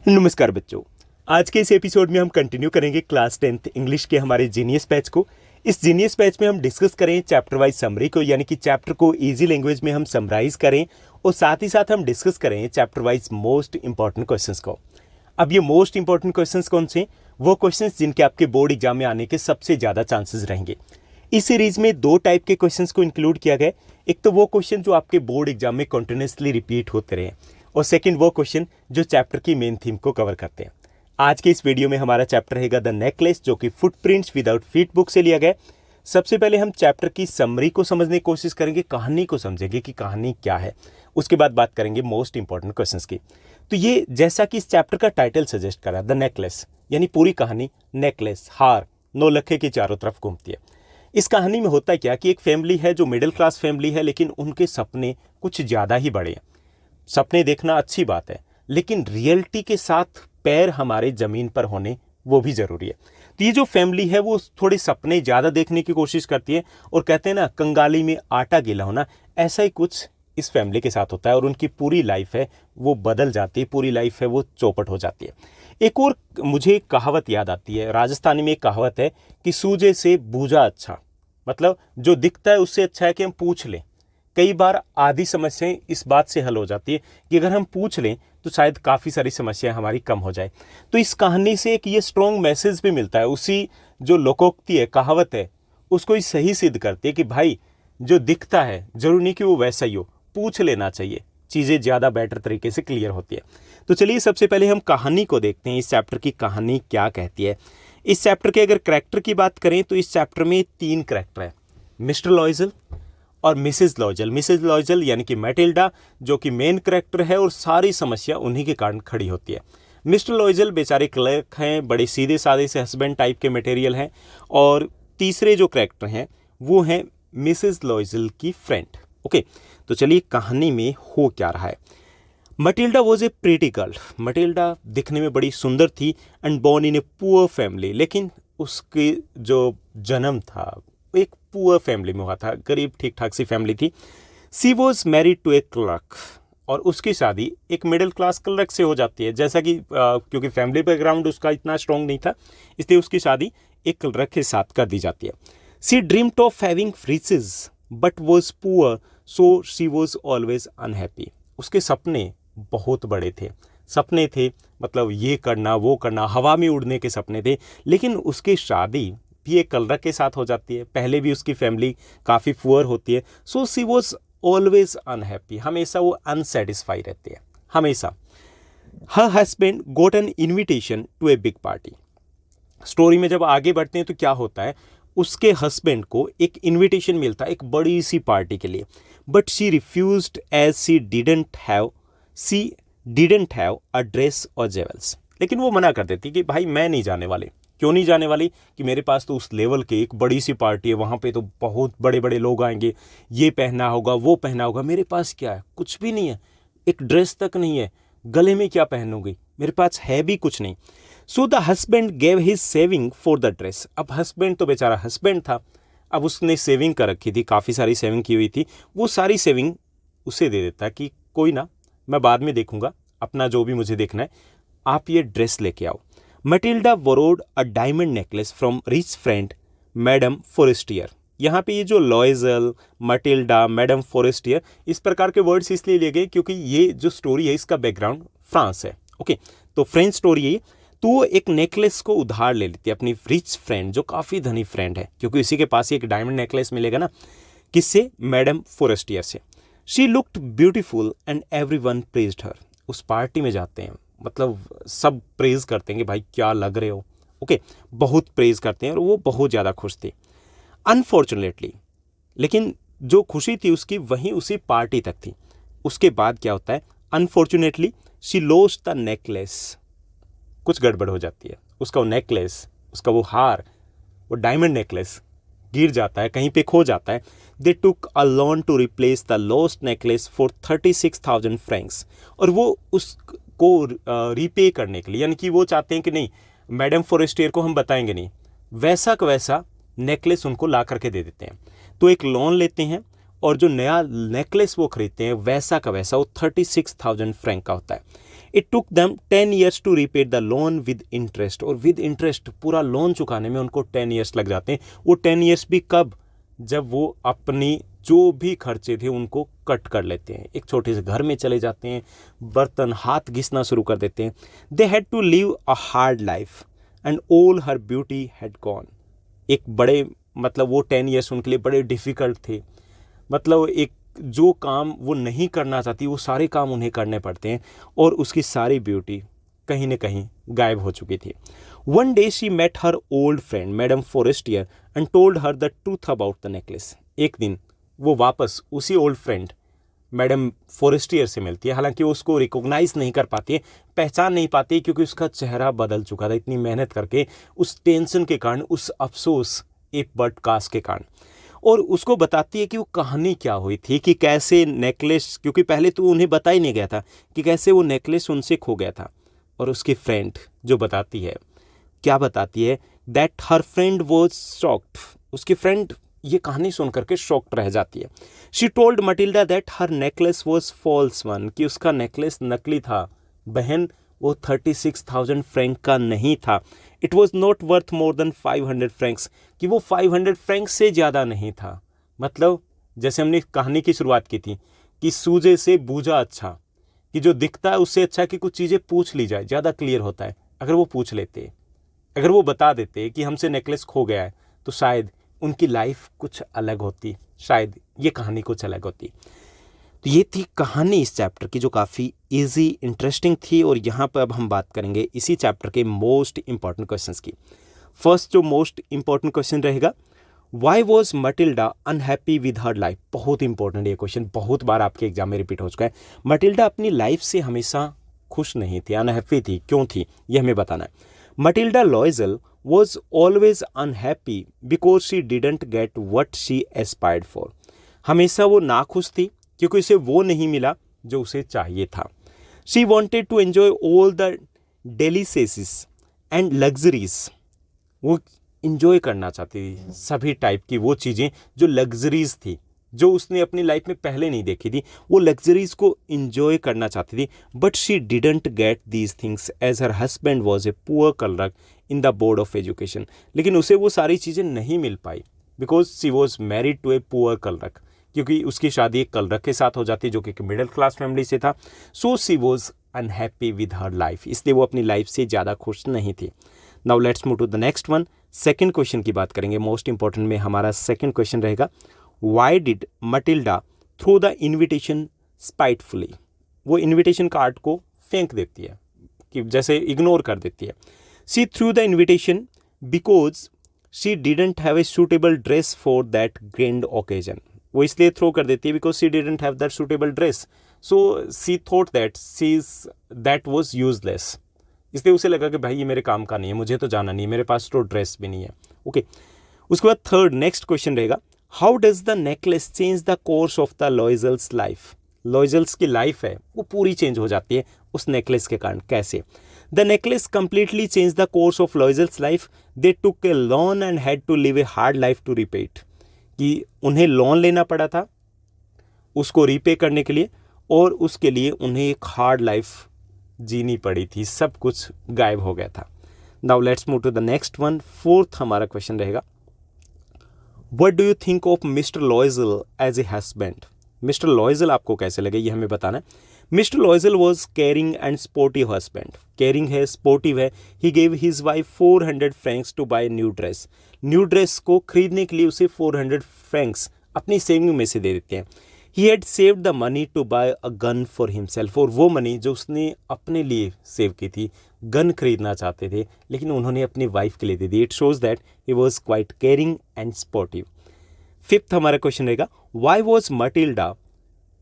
नमस्कार बच्चों। आज के इस एपिसोड में हम कंटिन्यू करेंगे क्लास 10th इंग्लिश के हमारे जीनियस बैच को। इस जीनियस बैच में हम डिस्कस करें चैप्टर वाइज समरी को, यानी कि चैप्टर को इजी लैंग्वेज में हम समराइज करें और साथ ही साथ हम डिस्कस करें chapter wise most important questions को। अब ये मोस्ट इंपॉर्टेंट क्वेश्चंस कौन से? वो क्वेश्चंस जिनके आपके बोर्ड एग्जाम में आने के सबसे ज़्यादा चांसेस रहेंगे। इस सीरीज में दो टाइप के क्वेश्चंस को इंक्लूड किया गया। एक तो वो क्वेश्चन जो आपके बोर्ड एग्जाम में कंटिन्यूसली रिपीट होते रहे, और सेकंड वो क्वेश्चन जो चैप्टर की मेन थीम को कवर करते हैं। आज के इस वीडियो में हमारा चैप्टर रहेगा द नेकलेस, जो कि फुटप्रिंट्स विदाउट फीट बुक से लिया गया। सबसे पहले हम चैप्टर की समरी को समझने की कोशिश करेंगे, कहानी को समझेंगे कि कहानी क्या है। उसके बाद बात करेंगे मोस्ट इंपॉर्टेंट क्वेश्चंस की। तो ये जैसा कि इस चैप्टर का टाइटल सजेस्ट करा, द नेकलेस, यानी पूरी कहानी नेकलेस, हार, नौलखे के चारों तरफ घूमती है। इस कहानी में होता क्या कि एक फैमिली है जो मिडिल क्लास फैमिली है, लेकिन उनके सपने कुछ ज़्यादा ही बड़े हैं। सपने देखना अच्छी बात है, लेकिन रियलिटी के साथ पैर हमारे ज़मीन पर होने वो भी ज़रूरी है। तो ये जो फैमिली है वो थोड़े सपने ज़्यादा देखने की कोशिश करती है, और कहते हैं ना, कंगाली में आटा गीला होना, ऐसा ही कुछ इस फैमिली के साथ होता है। और उनकी पूरी लाइफ है वो बदल जाती है, पूरी लाइफ है वो चौपट हो जाती है। एक और मुझे एक कहावत याद आती है, राजस्थानी में एक कहावत है कि सूजे से बूझा अच्छा, मतलब जो दिखता है उससे अच्छा है कि हम पूछ लें। कई बार आधी समस्याएं इस बात से हल हो जाती है कि अगर हम पूछ लें तो शायद काफ़ी सारी समस्याएं हमारी कम हो जाए। तो इस कहानी से एक ये स्ट्रॉन्ग मैसेज भी मिलता है। उसी जो लोकोक्ति है, कहावत है, उसको ही सही सिद्ध करती है कि भाई जो दिखता है जरूरी नहीं कि वो वैसा ही हो, पूछ लेना चाहिए, चीज़ें ज़्यादा बेटर तरीके से क्लियर होती है। तो चलिए सबसे पहले हम कहानी को देखते हैं, इस चैप्टर की कहानी क्या कहती है। इस चैप्टर के अगर करैक्टर की बात करें तो इस चैप्टर में 3 करैक्टर है, मिस्टर लॉयजल और मिसेज लॉयजल। मिसेज लॉयजल यानी कि मैटिल्डा, जो कि मेन करैक्टर है, और सारी समस्या उन्हीं के कारण खड़ी होती है। मिस्टर लॉयजल बेचारे क्लर्क हैं, बड़े सीधे साधे से हस्बैंड टाइप के मटेरियल हैं। और तीसरे जो करैक्टर हैं वो हैं मिसेज लॉयजल की फ्रेंड। ओके, तो चलिए कहानी में हो क्या रहा है। Matilda was a pretty girl. Matilda दिखने में बड़ी सुंदर थी and born in a poor family, लेकिन उसके जो जन्म था एक पुअर फैमिली में हुआ था, गरीब ठीक ठाक सी फैमिली थी। She was married to a clerk, और उसकी शादी एक मिडिल क्लास क्लर्क से हो जाती है। जैसा कि क्योंकि फैमिली बैकग्राउंड उसका इतना स्ट्रॉन्ग नहीं था, इसलिए उसकी शादी एक क्लर्क के साथ कर दी जाती है। She dreamed of having riches but was poor, so she was always unhappy. उसके सपने बहुत बड़े थे, सपने थे मतलब ये करना वो करना, हवा में उड़ने के सपने थे, लेकिन उसकी शादी भी एक क्लर्क के साथ हो जाती है। पहले भी उसकी फैमिली काफ़ी पुअर होती है, so she was always unhappy, हमेशा वो अनसेटिस्फाई रहती है, हमेशा। हर husband got an invitation to a big party. Story में जब आगे बढ़ते हैं तो क्या होता है, उसके हस्बैंड को एक इन्विटेशन मिलता है एक बड़ी सी पार्टी के लिए, but she refused as she didn't have a dress और जेवल्स। लेकिन वो मना कर देती कि भाई मैं नहीं जाने वाली। क्यों नहीं जाने वाली? कि मेरे पास तो उस लेवल के एक बड़ी सी पार्टी है, वहाँ पे तो बहुत बड़े बड़े लोग आएंगे, ये पहना होगा वो पहना होगा, मेरे पास क्या है? कुछ भी नहीं है, एक ड्रेस तक नहीं है, गले में क्या पहनूंगी, मेरे पास है भी कुछ नहीं। So the husband gave his saving for the dress. अब हस्बैंड तो बेचारा हस्बैंड था, अब उसने सेविंग कर रखी थी, काफ़ी सारी सेविंग की हुई थी, वो सारी सेविंग उसे दे देता कि कोई ना, मैं बाद में देखूंगा, अपना जो भी मुझे देखना है, आप ये ड्रेस लेके आओ। Matilda borrowed a diamond necklace from rich friend madam Forestier. यहाँ पे ये जो लॉयजल, मटिल्डा, मैडम फॉरेस्टियर, इस प्रकार के वर्ड्स इसलिए लिए गए क्योंकि ये जो स्टोरी है इसका बैकग्राउंड फ्रांस है। ओके, तो फ्रेंच स्टोरी है। तो वो एक नेकलेस को उधार ले लेती है अपनी रिच फ्रेंड, जो काफ़ी धनी फ्रेंड है, क्योंकि इसी के पास एक डायमंड नेकलेस मिलेगा ना। किससे? मैडम फॉरेस्टियर से। She looked beautiful and everyone praised her. उस पार्टी में जाते हैं, मतलब सब प्रेज करते हैं कि भाई क्या लग रहे हो। ओके, बहुत प्रेज करते हैं और वो बहुत ज़्यादा खुश थी। अनफॉर्चुनेटली, लेकिन जो खुशी थी उसकी वहीं उसी पार्टी तक थी। उसके बाद क्या होता है? Unfortunately she lost the necklace. कुछ गड़बड़ हो जाती है, उसका वो नेकलेस, उसका वो हार, वो डायमंड नेकलेस गिर जाता है, कहीं पे खो जाता है। They took a loan to replace the lost necklace for 36,000 francs. और वो उसको रीपे करने के लिए, यानी कि वो चाहते हैं कि नहीं, मैडम फॉरेस्टियर को हम बताएंगे नहीं, वैसा का वैसा नेकलेस उनको ला करके दे देते हैं। तो एक लोन लेते हैं और जो नया नेकलेस वो खरीदते हैं वैसा का वैसा वो 36,000 फ्रैंक का होता है। It took them 10 years to repay the loan with interest, और विद इंटरेस्ट पूरा लोन चुकाने में उनको 10 years लग जाते हैं। वो 10 years भी कब, जब वो अपनी जो भी खर्चे थे उनको कट कर लेते हैं, एक छोटे से घर में चले जाते हैं, बर्तन हाथ घिसना शुरू कर देते हैं। They had to live a hard life and all her beauty had gone. एक बड़े मतलब वो 10 years उनके लिए बड़े डिफ़िकल्ट थे, मतलब एक जो काम वो नहीं करना चाहती वो सारे काम उन्हें करने पड़ते हैं, और उसकी सारी ब्यूटी कहीं ना कहीं गायब हो चुकी थी। One day she met her old friend madam Forestier and told her the truth about the necklace. एक दिन वो वापस उसी ओल्ड फ्रेंड मैडम फॉरेस्टियर से मिलती है, हालांकि वो उसको रिकॉग्नाइज नहीं कर पाती है, पहचान नहीं पाती, क्योंकि उसका चेहरा बदल चुका था इतनी मेहनत करके, उस टेंशन के कारण, उस अफसोस एक ब्रॉडकास्ट के कारण। और उसको बताती है कि वो कहानी क्या हुई थी, कि कैसे नेकलेस, क्योंकि पहले तो उन्हें बता ही नहीं गया था कि कैसे वो नेकलेस उनसे खो गया था। और उसकी फ्रेंड जो बताती है, क्या बताती है, that her friend was shocked. उसकी फ्रेंड ये कहानी सुन करके शॉक्ड रह जाती है। She told Matilda that her necklace was false one, कि उसका नेकलेस नकली था। बहन, वो 36,000 फ्रैंक का नहीं था। It was not worth more than 500 Franks, कि वो 500 फ्रैंक्स से ज़्यादा नहीं था। मतलब जैसे हमने कहानी की शुरुआत की थी कि सूजे से बूझा अच्छा, कि जो दिखता है उससे अच्छा कि कुछ चीज़ें पूछ ली जाए, ज़्यादा क्लियर होता है। अगर वो पूछ लेते, अगर वो बता देते कि हमसे नेकलेस खो गया है, तो शायद उनकी लाइफ कुछ अलग होती, शायद ये कहानी कुछ अलग होती। तो ये थी कहानी इस चैप्टर की, जो काफ़ी इजी इंटरेस्टिंग थी। और यहाँ पर अब हम बात करेंगे इसी चैप्टर के मोस्ट इंपॉर्टेंट क्वेश्चंस की। फर्स्ट जो मोस्ट इंपॉर्टेंट क्वेश्चन रहेगा, why was Matilda unhappy with her life. बहुत इंपॉर्टेंट ये क्वेश्चन, बहुत बार आपके एग्जाम में रिपीट हो चुका है। मटिल्डा अपनी लाइफ से हमेशा खुश नहीं थी, अनहैप्पी थी, क्यों थी ये हमें बताना है। Matilda लॉयजल was always unhappy because she didn't get what aspired aspired for. हमेशा वो नाखुश थी क्योंकि उसे वो नहीं मिला जो उसे चाहिए था। She wanted to enjoy all the delicacies and luxuries. वो इंजॉय करना चाहती थी सभी टाइप की वो चीज़ें जो लग्जरीज थी, जो उसने अपनी लाइफ में पहले नहीं देखी थी, वो लग्जरीज को इंजॉय करना चाहती थी। But she didn't get these things as her husband was a poor clerk in the board of education. लेकिन उसे वो सारी चीज़ें नहीं मिल पाई because she was married to a poor clerk, क्योंकि उसकी शादी एक कलरक के साथ हो जाती जो कि मिडिल क्लास फैमिली से था। So she was unhappy with her life, इसलिए वो अपनी लाइफ से ज़्यादा खुश नहीं थी। Now let's move to the next one. Second question की बात करेंगे, मोस्ट इंपॉर्टेंट में हमारा सेकेंड क्वेश्चन रहेगा, why did Matilda throw the invitation spitefully. वो इन्विटेशन कार्ड को फेंक देती है, कि जैसे इग्नोर कर देती है। She threw the invitation because she didn't have a suitable dress for that grand occasion. वो इसलिए थ्रो कर देती है because she didn't have that suitable dress, so she thought that that was useless. इसलिए उसे लगा कि भाई ये मेरे काम का नहीं है, मुझे तो जाना नहीं है, मेरे पास तो ड्रेस भी नहीं है। ओके, उसके बाद थर्ड नेक्स्ट क्वेश्चन रहेगा, how does the necklace change the course of the लॉयजल्स life. लॉयजल्स की लाइफ है वो पूरी चेंज हो जाती है उस नेकलेस के कारण। कैसे? The necklace completely change the course of Loisel's life. They took a loan and had to live a hard life to repay it. कि उन्हें लोन लेना पड़ा था उसको रीपे करने के लिए, और उसके लिए उन्हें एक हार्ड लाइफ जीनी पड़ी थी, सब कुछ गायब हो गया था। Now let's move to the next one. Fourth हमारा क्वेश्चन रहेगा, what do you think of mister Loisel as a husband. Mister Loisel आपको कैसे लगे ये हमें बताना है। Mister Loisel was caring and sportive husband. Caring है, स्पोर्टिव है। He gave his wife 400 francs to buy new dress. New dress को खरीदने के लिए उसे 400 फ्रैंक्स अपनी सेविंग में से दे देते हैं। He had saved the money to buy a gun for himself. और वो मनी जो उसने अपने लिए सेव की थी, गन खरीदना चाहते थे लेकिन उन्होंने अपनी वाइफ के लिए दे दी। It shows that he was quite caring and sportive. Fifth हमारा क्वेश्चन रहेगा, why was Matilda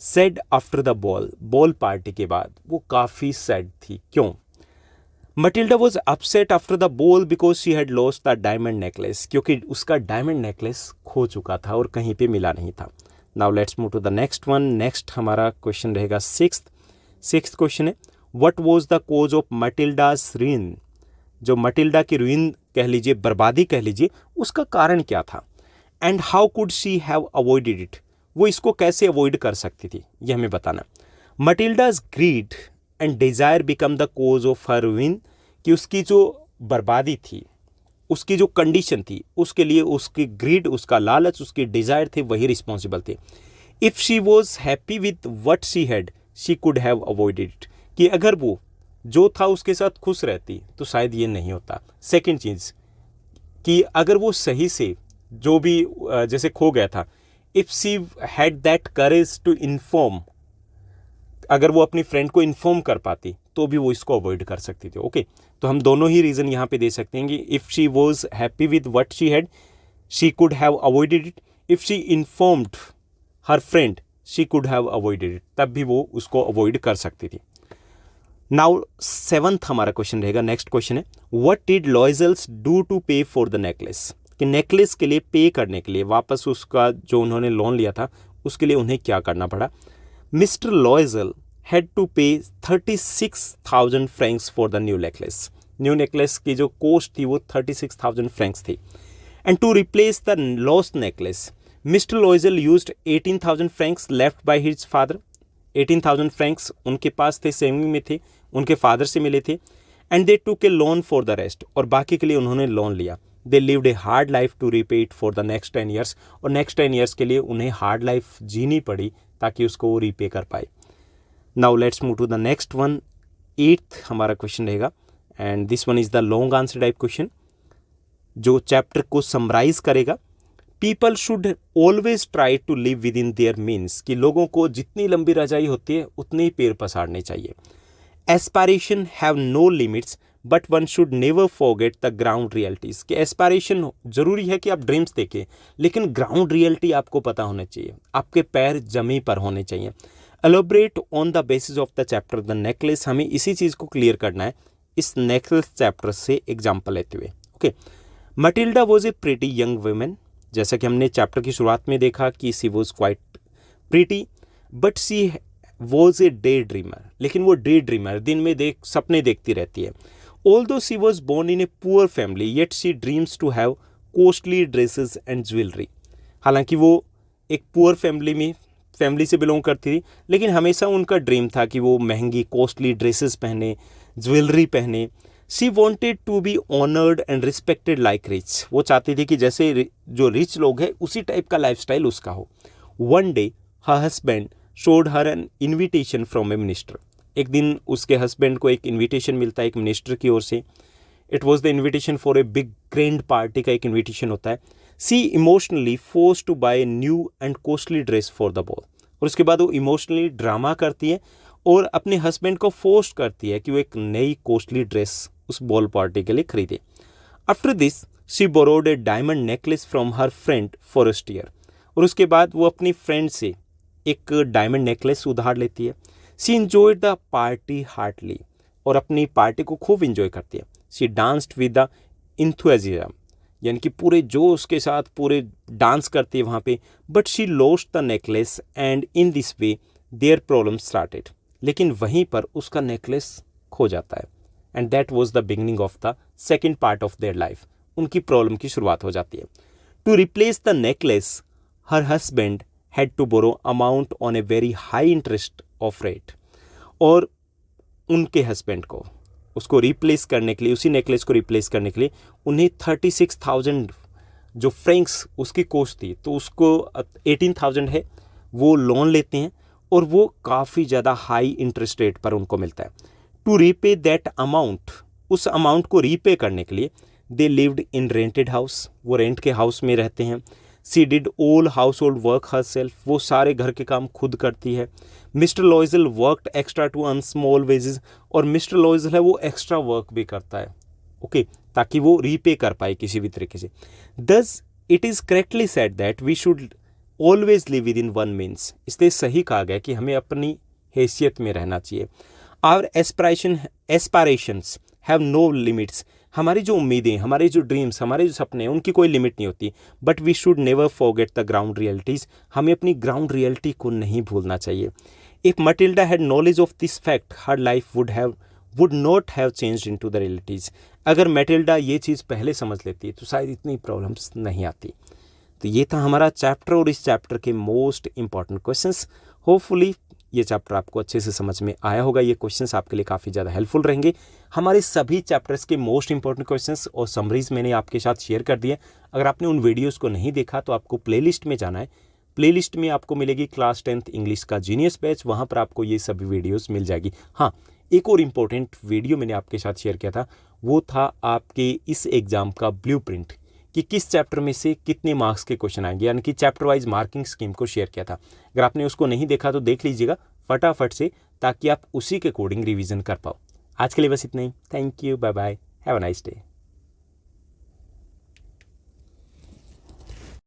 sad after the ball. Ball party के बाद वो काफ़ी सैड थी, क्यों? Matilda was upset after the ball because she had lost the diamond necklace. क्योंकि उसका डायमंड नेकलेस खो चुका था और कहीं पे मिला नहीं था। Now let's move to the next one. Next हमारा क्वेश्चन रहेगा सिक्स्थ क्वेश्चन है, what was the cause of Matilda's ruin. जो मटिल्डा की रुइन कह लीजिए, बर्बादी कह लीजिए, उसका कारण क्या था। And how could she have avoided it. वो इसको कैसे अवॉइड कर सकती थी ये हमें बताना। Matilda's greed and desire become the cause of her ruin, कि उसकी जो बर्बादी थी, उसकी जो कंडीशन थी, उसके लिए उसकी ग्रीड, उसका लालच, उसकी डिज़ायर थे, वही रिस्पॉन्सिबल थे। If she was happy with what she had she could have avoided it, कि अगर वो जो था उसके साथ खुश रहती तो शायद ये नहीं होता। सेकेंड चीज़ कि अगर वो सही से जो भी जैसे खो गया था, if she had that courage to inform, अगर वो अपनी फ्रेंड को इन्फॉर्म कर पाती तो भी वो इसको अवॉइड कर सकती थी। ओके, तो हम दोनों ही रीज़न यहाँ पे दे सकते हैं कि if she was happy with what she had she could have avoided it, if she informed her friend she could have avoided it, तब भी वो उसको अवॉइड कर सकती थी। नाउ सेवंथ हमारा क्वेश्चन रहेगा, नेक्स्ट क्वेश्चन है, what did Loisels do to pay for the necklace, कि नेकलेस के लिए पे करने के लिए, वापस उसका जो उन्होंने लोन लिया था उसके लिए उन्हें क्या करना पड़ा। Mister लॉयजल had to pay 36,000 francs for the new necklace, new necklace की जो कॉस्ट थी वो 36,000 फ्रैंक्स थी। And to replace the lost necklace mister Loisel used 18,000 francs left by his father, 18,000 francs उनके पास थे, सेविंग में थे, उनके फादर से मिले थे। And they took a loan for the rest, और बाकी के लिए उन्होंने लोन लिया। They lived a hard life to repay it for the next 10 years, और नेक्स्ट 10 ईयर्स के लिए उन्हें हार्ड लाइफ जीनी पड़ी ताकि उसको वो रीपे कर पाए। Now let's move to the next one, 8th हमारा क्वेश्चन रहेगा, and this one is the long answer type question जो चैप्टर को समराइज करेगा। People should always try to live within their means, कि लोगों को जितनी लंबी रजाई होती है उतने ही पैर पसारने चाहिए। Aspiration have no limits but one should never forget the ground realities, कि एस्पायरेशन जरूरी है कि आप ड्रीम्स देखें, लेकिन ग्राउंड रियलिटी आपको पता होना चाहिए, आपके पैर जमी पर होने चाहिए। Elaborate on the basis of the chapter the necklace, हमें इसी चीज़ को क्लियर करना है इस नेकलेस चैप्टर से एग्जाम्पल लेते हुए। Okay, Matilda was a pretty young women, जैसा कि हमने चैप्टर की शुरुआत में देखा कि she was quite pretty but she was a daydreamer, लेकिन वो डे ड्रीमर, दिन में सपने देखती रहती है। Although she was born in a poor family yet she dreams to have costly dresses and jewellery, हालांकि वो एक पुअर फैमिली से बिलोंग करती थी, लेकिन हमेशा उनका ड्रीम था कि वो महंगी कॉस्टली ड्रेसेस पहने, ज्वेलरी पहने। She wanted to be honoured and respected like rich, वो चाहती थी कि जैसे जो रिच लोग हैं उसी टाइप का लाइफस्टाइल उसका हो। One day her husband showed her an invitation from A minister, एक दिन उसके हस्बैंड को एक इन्विटेशन मिलता है एक मिनिस्टर की ओर से। It was the invitation for a big grand party का एक इन्विटेशन होता है। She emotionally force to buy a new and costly dress for the ball, और उसके बाद वो इमोशनली ड्रामा करती है और अपने हस्बैंड को फोर्स करती है कि वो एक नई कॉस्टली ड्रेस उस बॉल पार्टी के लिए खरीदे। After this she borrowed A diamond necklace from her friend forest year, और उसके बाद वो अपनी फ्रेंड से एक डायमंड नेकलेस उधार लेती है। She enjoyed the party heartily, और अपनी पार्टी को खूब इंजॉय करती है। She danced with the enthusiasm, यानी कि पूरे जोश के साथ पूरे डांस करती है वहाँ पे। But she lost the necklace and in this way their problem started, लेकिन वहीं पर उसका नेकलेस खो जाता है। And that was the beginning of the second part of their life, उनकी प्रॉब्लम की शुरुआत हो जाती है। To replace the necklace her husband had to borrow amount on a very high interest of rate, और उनके हस्बैंड को उसको रिप्लेस करने के लिए, उसी नेकलेस को रिप्लेस करने के लिए उन्हें 36,000 जो फ्रैंक्स उसकी कॉस्ट थी, तो उसको 18,000 है वो लोन लेते हैं, और वो काफ़ी ज़्यादा हाई इंटरेस्ट रेट पर उनको मिलता है। टू रीपे दैट अमाउंट, उस अमाउंट को रीपे करने के लिए they lived in rented house, वो रेंट के हाउस में रहते हैं। She did all household work herself, वो सारे घर के काम खुद करती है। Mister Loisel worked extra to earn small wages, और मिस्टर लॉयजल है वो एक्स्ट्रा वर्क भी करता है, ओके, ताकि वो रीपे कर पाए किसी भी तरीके से। Thus it is correctly said that we should always live within one means, इसलिए सही कहा गया कि हमें अपनी हैसियत में रहना चाहिए। Our aspirations have no limits, हमारी जो उम्मीदें, हमारे जो ड्रीम्स, हमारे जो सपने हैं उनकी कोई लिमिट नहीं होती। But we should never forget the ground realities, हमें अपनी ग्राउंड रियलिटी को नहीं भूलना चाहिए। If Matilda had knowledge of this fact her life would not have changed into the realities, अगर मैटिल्डा ये चीज़ पहले समझ लेती तो शायद इतनी प्रॉब्लम्स नहीं आती। तो ये था हमारा चैप्टर और इस चैप्टर के मोस्ट इंपॉर्टेंट क्वेश्चंस। होपफुली ये चैप्टर आपको अच्छे से समझ में आया होगा। ये क्वेश्चंस आपके लिए काफ़ी ज़्यादा हेल्पफुल रहेंगे। हमारे सभी चैप्टर्स के मोस्ट इंपॉर्टेंट क्वेश्चंस और समरीज मैंने आपके साथ शेयर कर दिए। अगर आपने उन वीडियोज़ को नहीं देखा तो आपको प्लेलिस्ट में जाना है। प्लेलिस्ट में आपको मिलेगी क्लास 10th इंग्लिश का जीनियस बैच, वहाँ पर आपको ये सभी वीडियोज़ मिल जाएगी। हाँ, एक और इम्पोर्टेंट वीडियो मैंने आपके साथ शेयर किया था, वो था आपके इस एग्ज़ाम का ब्लूप्रिंट कि किस चैप्टर में से कितने मार्क्स के क्वेश्चन आएंगे, यानी कि चैप्टर वाइज मार्किंग स्कीम को शेयर किया था। अगर आपने उसको नहीं देखा तो देख लीजिएगा फटाफट से, ताकि आप उसी के अकॉर्डिंग रिवीजन कर पाओ। आज के लिए बस इतना ही। Thank you, bye bye, have a nice day.